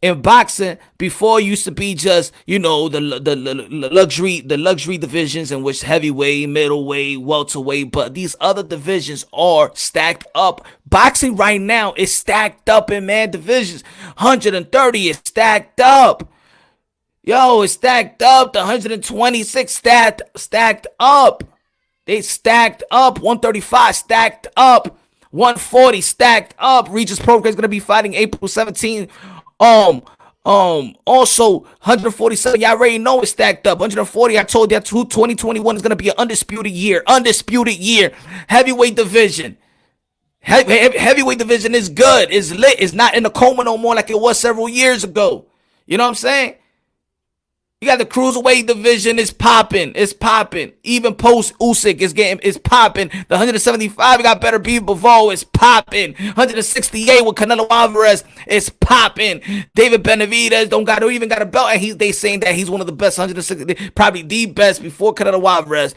in boxing, before it used to be just, the luxury divisions, in which heavyweight, middleweight, welterweight, but these other divisions are stacked up. Boxing right now is stacked up in man divisions. 130 is stacked up. It's stacked up. The 126 stacked up. They stacked up. 135 stacked up. 140 stacked up. Regis Progress is gonna be fighting April 17th. Also 147, y'all already know it's stacked up. 140, I told you, 2021 is gonna be an undisputed year. Heavyweight division. Heavyweight division is good. It's lit. It's not in a coma no more like it was several years ago. You know what I'm saying? You got the cruiserweight division is popping. It's popping. Even post Usyk is popping. The 175, you got better Beaver Bivol is popping. 168 with Canelo Alvarez is popping. David Benavidez don't even got a belt, and they saying that he's one of the best, 160, probably the best before Canelo Alvarez.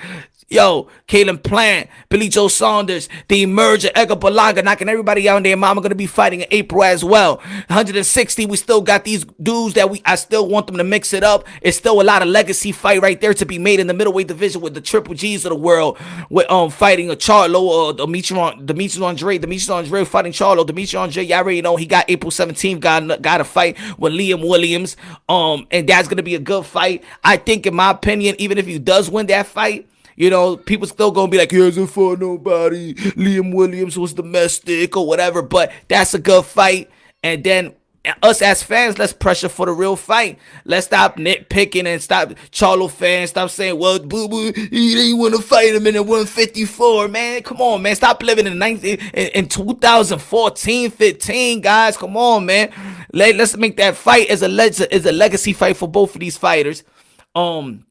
Kalen Plant, Billy Joe Saunders, the emerger, Edgar Berlanga, knocking everybody out in their mama, going to be fighting in April as well. 160, we still got these dudes that I still want them to mix it up. It's still a lot of legacy fight right there to be made in the middleweight division with the Triple G's of the world, with fighting a Charlo or Demetrius Andre fighting Charlo. Demetrius Andre, y'all already know he got April 17th, got a fight with Liam Williams, and that's going to be a good fight. I think, in my opinion, even if he does win that fight, people still gonna be like, he hasn't fought nobody. Liam Williams was domestic or whatever, but that's a good fight. And then us as fans, let's pressure for the real fight. Let's stop nitpicking and stop Charlo fans. Stop saying, well, boo-boo, he didn't want to fight him in the 154, man. Come on, man. Stop living in 2014, 15, guys. Come on, man. Let's make that fight as a legacy fight for both of these fighters. And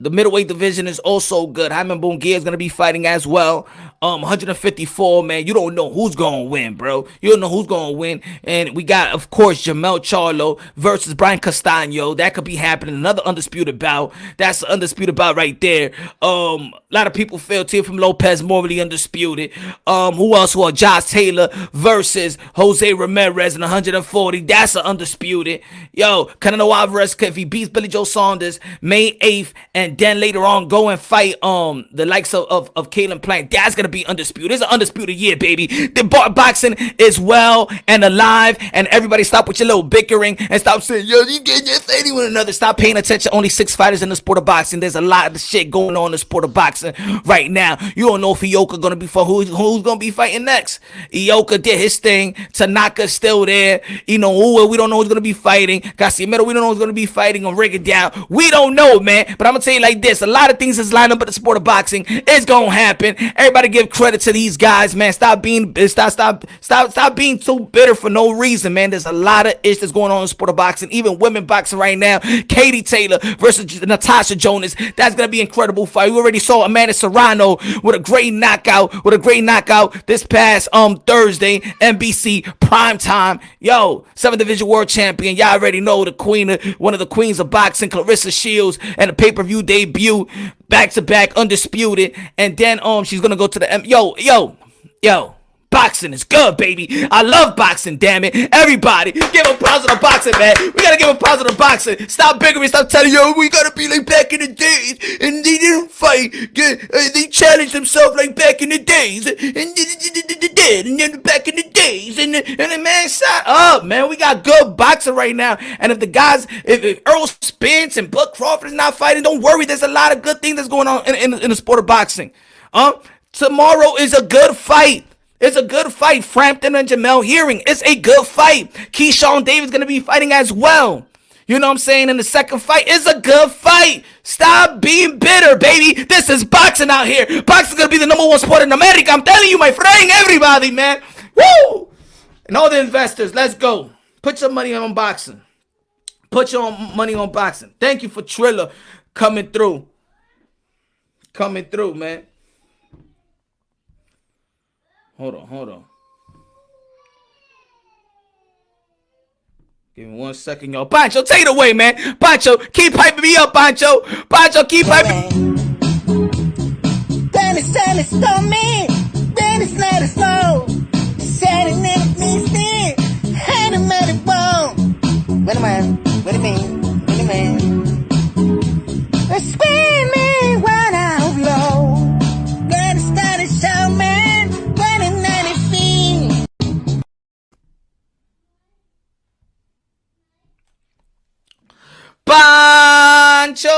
the middleweight division is also good. Hyman Bongier is going to be fighting as well. 154, man. You don't know who's going to win, bro. You don't know who's going to win. And we got, of course, Jamel Charlo versus Brian Castano. That could be happening. Another undisputed bout. That's an undisputed bout right there. A lot of people feel Teofimo Lopez morally undisputed. Who else? Josh Taylor versus Jose Ramirez in 140. That's an undisputed. Canelo Alvarez, if he beats Billy Joe Saunders May 8th, and and then later on go and fight the likes of Caleb Plant. That's gonna be undisputed. It's an undisputed year, baby. The boxing is well and alive, and everybody stop with your little bickering and stop saying, yo, you get fighting with another. Stop paying attention. Only 6 fighters in the sport of boxing. There's a lot of shit going on in the sport of boxing right now. You don't know if Ioka gonna be for who's gonna be fighting next. Ioka did his thing. Tanaka's still there. We don't know who's gonna be fighting. Casimiro, we don't know who's gonna be fighting on Rig It Down. We don't know, man. But I'm gonna tell you like this: a lot of things is lined up in the sport of boxing. It's gonna happen. Everybody give credit to these guys, man. Stop being so bitter for no reason, man. There's a lot of issues going on in the sport of boxing. Even women boxing right now. Katie Taylor versus Natasha Jonas. That's gonna be an incredible fight. We already saw Amanda Serrano with a great knockout this past Thursday, NBC primetime. Yo, 7th Division World Champion. Y'all already know the queen, one of the queens of boxing, Clarissa Shields, and a pay-per-view debut, back-to-back, undisputed. And then she's gonna go to the yo. Boxing is good, baby. I love boxing, damn it. Everybody, give a positive boxing, man. We gotta give a positive boxing. Stop bickering, stop telling we gotta be like back in the days. And they didn't fight. They challenged themselves like back in the days. And then back in the days. And then, man, shut up, man. We got good boxing right now. And if the guys, if Errol Spence and Buck Crawford is not fighting, don't worry. There's a lot of good things that's going on in the sport of boxing. Tomorrow is a good fight. It's a good fight. Frampton and Jamel Hearing. It's a good fight. Keyshawn Davis going to be fighting as well. You know what I'm saying? In the second fight, it's a good fight. Stop being bitter, baby. This is boxing out here. Boxing is going to be the number 1 sport in America. I'm telling you, my friend, everybody, man. Woo! And all the investors, let's go. Put your money on boxing. Put your money on boxing. Thank you for Triller coming through. Coming through, man. Hold on. Give me 1 second, y'all. Pancho, take it away, man. Pancho, keep hyping me up, Pancho. Pancho, keep hyping. Dennis, don't me. Dennis, let us know. Setting it, me, still. Had a many bone. Wait a minute. Spin me when I'm low. Dennis, show me. Pancho!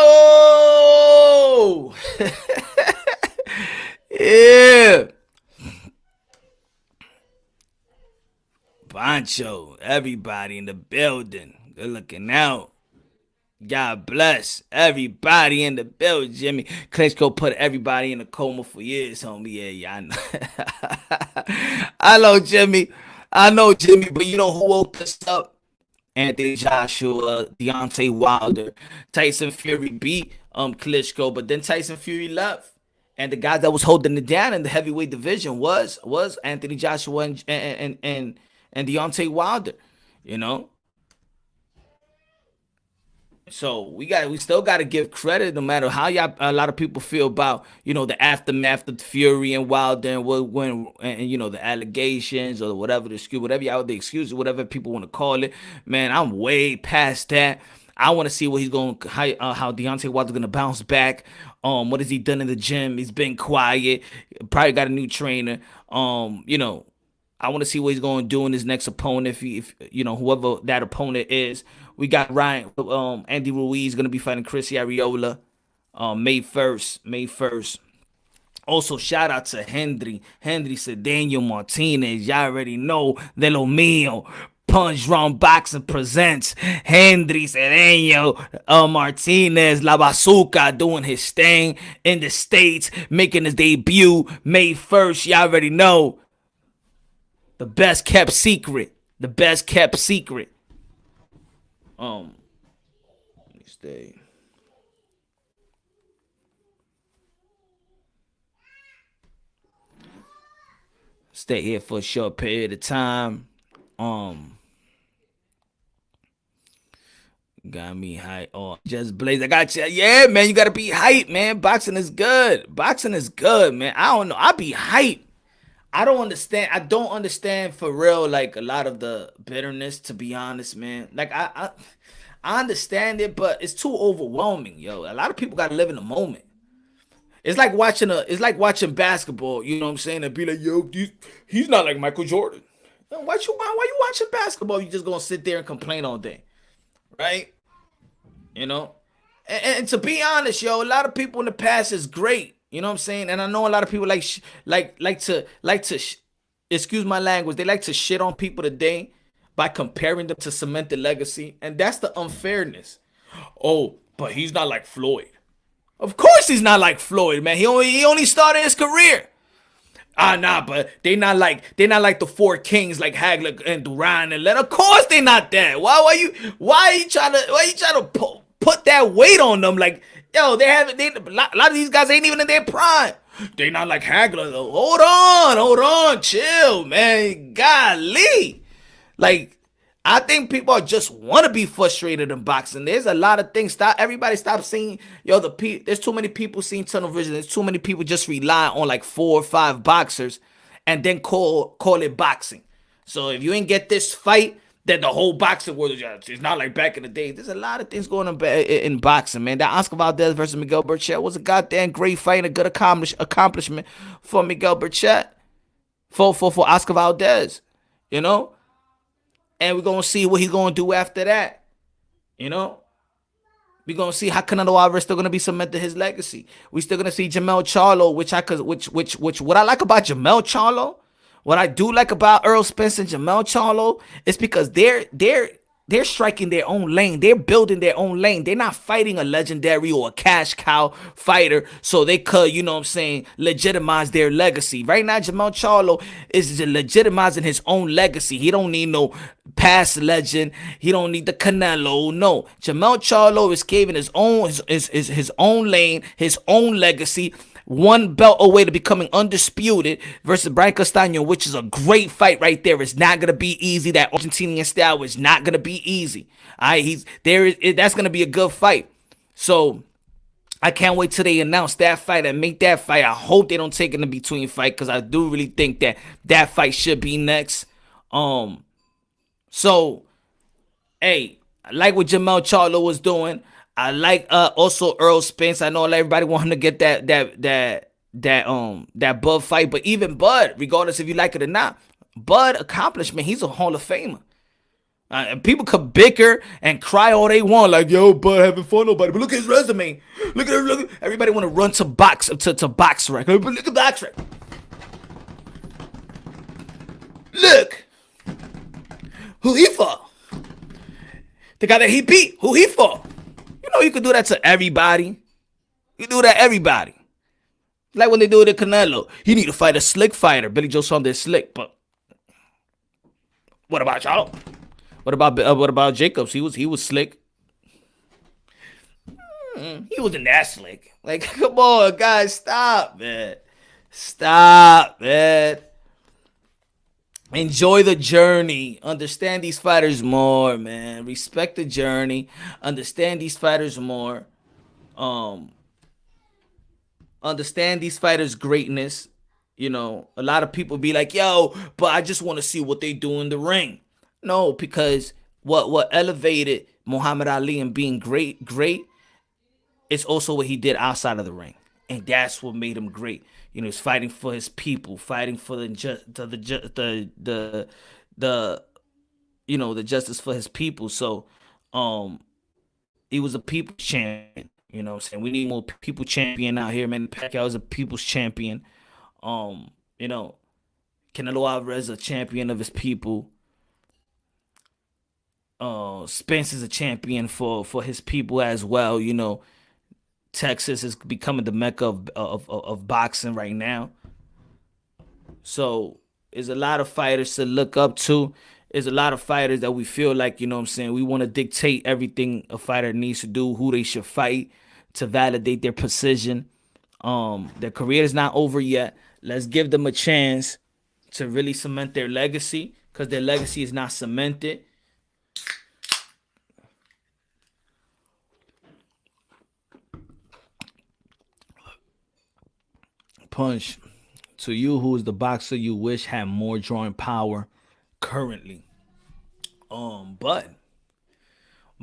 Yeah. Pancho, everybody in the building. Good looking out. God bless everybody in the building, Jimmy. Klitschko put everybody in a coma for years, homie. Yeah, I know. I know, Jimmy, but you know who woke us up? Anthony Joshua, Deontay Wilder. Tyson Fury beat Klitschko, but then Tyson Fury left. And the guy that was holding it down in the heavyweight division was Anthony Joshua and Deontay Wilder, you know. So we still got to give credit, no matter how a lot of people feel about, the aftermath of Fury and Wilder and the allegations or whatever whatever people want to call it. Man, I'm way past that. I want to see what he's going how Deontay Wilder's going to bounce back. What has he done in the gym? He's been quiet. Probably got a new trainer. I want to see what he's going to do in his next opponent. If whoever that opponent is. We got Andy Ruiz going to be fighting Chris Arreola May 1st. Also, shout out to Hendry Cedeno Martinez. Y'all already know de lo mío. Punch Round Boxing presents Hendry Cedeno Martinez, La Bazooka, doing his thing in the States, making his debut May 1st. Y'all already know. The best kept secret. Let me stay here for a short period of time. Got me hype. Just Blaze. I got you. Yeah, man, you gotta be hype, man. Boxing is good, man. I don't know. I be hype. I don't understand for real, like, a lot of the bitterness, to be honest, man. Like, I understand it, but it's too overwhelming, yo. A lot of people gotta live in the moment. It's like watching basketball, you know what I'm saying? And be like, yo, he's not like Michael Jordan. Yo, why you watching basketball? You just gonna sit there and complain all day, right? You know? And to be honest, yo, a lot of people in the past is great. You know what I'm saying? And I know a lot of people excuse my language, they like to shit on people today by comparing them to cemented legacy. And that's the unfairness. Oh, but he's not like Floyd. Of course he's not like Floyd, man. He only started his career. But they not like the four kings like Hagler and Duran and Len. Of course they not that. Why you trying to put that weight on them? Like, yo, a lot of these guys ain't even in their prime. They not like Hagler though. Hold on, chill, man. Golly. Like, I think people just want to be frustrated in boxing. There's a lot of things. Everybody stop seeing, yo, there's too many people seeing tunnel vision. There's too many people just rely on like 4 or 5 boxers and then call it boxing. So if you ain't get this fight, then the whole boxing world is not like back in the day. There's a lot of things going on in boxing, man. That Oscar Valdez versus Miguel Burchett was a goddamn great fight and a good accomplishment for Miguel Burchett, for Oscar Valdez, you know? And we're going to see what he's going to do after that. You know? We're going to see how Canelo Alvarez still going to be cemented his legacy. We're still going to see Jamel Charlo, which what I like about Jamel Charlo, what I do like about Errol Spence and Jamel Charlo, is because they're striking their own lane. They're building their own lane. They're not fighting a legendary or a cash cow fighter so they could, you know what I'm saying, legitimize their legacy. Right now, Jamel Charlo is legitimizing his own legacy. He don't need no past legend. He don't need the Canelo. No. Jamel Charlo is caving his own lane, his own legacy. One belt away to becoming undisputed versus Brian Castaño, which is a great fight right there. It's not gonna be easy. That Argentinian style is not gonna be easy. That's gonna be a good fight. So I can't wait till they announce that fight and make that fight. I hope they don't take it in between fight, because I do really think that fight should be next. So, hey, I like what Jamel Charlo was doing. I like also Errol Spence. I know everybody want him to get that Bud fight, but even Bud, regardless if you like it or not, Bud accomplishment, he's a Hall of Famer. And people could bicker and cry all they want, like, yo, Bud having fun, nobody. But look at his resume. Look at everybody want to run to box rec. But look at box rec. Look who he fought. The guy that he beat, who he fought. You know, you could do that to everybody. You do that to everybody. Like when they do it to Canelo. You need to fight a slick fighter. Billy Joe Saunders slick, but what about y'all? What about Jacobs? He was slick. He wasn't that slick. Like, come on, guys, stop, man. Stop, man. Enjoy the journey. Understand these fighters more, man. Respect the journey. Understand these fighters more. Understand these fighters' greatness. You know, a lot of people be like, yo, but I just want to see what they do in the ring. No, because what elevated Muhammad Ali and being great, it's also what he did outside of the ring. And that's what made him great. You know, he's fighting for his people, fighting for the justice for his people. So, he was a people's champion. You know what I'm saying? We need more people champion out here, man. Pacquiao is a people's champion. You know, Canelo Alvarez is a champion of his people. Spence is a champion for his people as well. You know, Texas is becoming the mecca of boxing right now. So there's a lot of fighters to look up to. There's a lot of fighters that we feel like, you know what I'm saying, we want to dictate everything a fighter needs to do, who they should fight to validate their position. Their career is not over yet. Let's give them a chance to really cement their legacy, because their legacy is not cemented. Punch. To you, who is the boxer you wish had more drawing power currently? But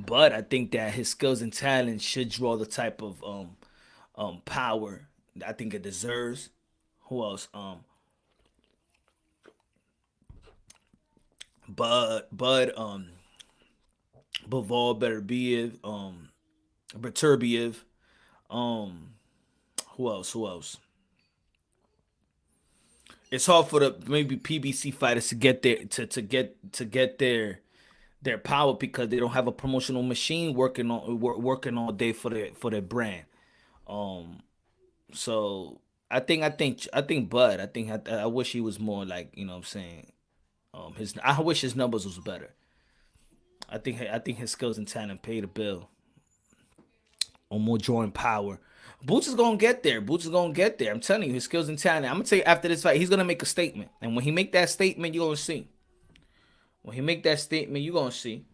But I think that his skills and talent should draw the type of power that I think it deserves. Who else? Bud Bivol Beterbiev, Beterbiev, um who else? Who else? It's hard for the maybe PBC fighters to get their to get their power because they don't have a promotional machine working all day for their brand. Um, so I think Bud. I wish he was more like you know what I'm saying. His I wish his numbers was better. I think his skills and talent pay the bill on more drawing power. Boots is gonna get there. Boots is gonna get there. I'm telling you, his skills and talent. I'm gonna tell you after this fight, he's gonna make a statement. And when he make that statement, you're gonna see. When he make that statement, you're gonna see.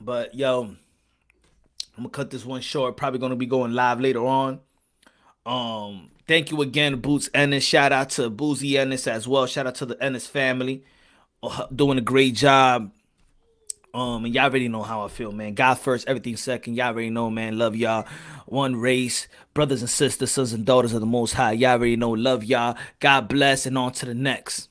But yo, I'm gonna cut this one short. Probably gonna be going live later on. Thank you again, Boots Ennis. Shout out to Boozy Ennis as well. Shout out to the Ennis family. Doing a great job. And y'all already know how I feel, man. God first, everything second. Y'all already know, man. Love y'all. One race, brothers and sisters, sons and daughters of the Most High. Y'all already know. Love y'all. God bless, and on to the next.